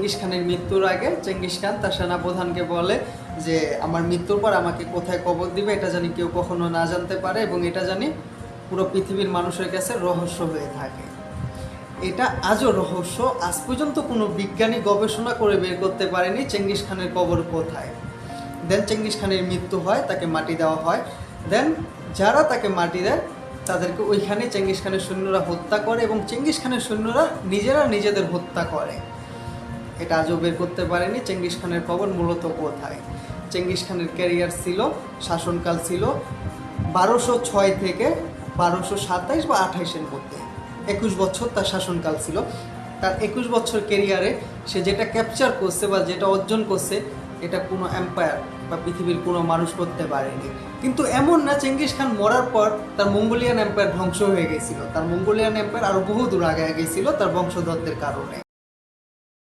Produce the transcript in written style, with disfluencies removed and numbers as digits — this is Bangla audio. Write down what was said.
চেঙ্গিস খানের মৃত্যুর আগে চেঙ্গিস খান তার সেনাপ্রধানকে বলে যে আমার মৃত্যুর পর আমাকে কোথায় কবর দিবে এটা জানি কেউ কখনো না জানতে পারে, এবং এটা জানি পুরো পৃথিবীর মানুষের কাছে রহস্য হয়ে থাকে। এটা আজও রহস্য, আজ পর্যন্ত কোনো বিজ্ঞানী গবেষণা করে বের করতে পারেনি চেঙ্গিস খানের কবর কোথায়। দেন চেঙ্গিস খানের মৃত্যু হয়, তাকে মাটি দেওয়া হয়। দেন যারা তাকে মাটি দেয় তাদেরকে ওইখানে চেঙ্গিস খানের সৈন্যরা হত্যা করে, এবং চেঙ্গিস খানের সৈন্যরা নিজেরা নিজেদের হত্যা করে। এটা আজও বের করতে পারেনি চেঙ্গিস খানের কবর মূলত কোথায়। চেঙ্গিস খানের ক্যারিয়ার ছিল, শাসনকাল ছিল 1206 থেকে 1227 বা 28-এর মধ্যে। 21 বছর তার শাসনকাল ছিল। তার 21 বছর ক্যারিয়ারে সে যেটা ক্যাপচার করছে বা যেটা অর্জন করছে, এটা কোনো এম্পায়ার বা পৃথিবীর কোনো মানুষ করতে পারেনি। কিন্তু এমন না চেঙ্গিস খান মরার পর তার মঙ্গোলিয়ান এম্পায়ার ধ্বংস হয়ে গেছিল। তার মঙ্গোলিয়ান এম্পায়ার আরও বহু দূর আগে গেছিল তার বংশধরদের কারণে।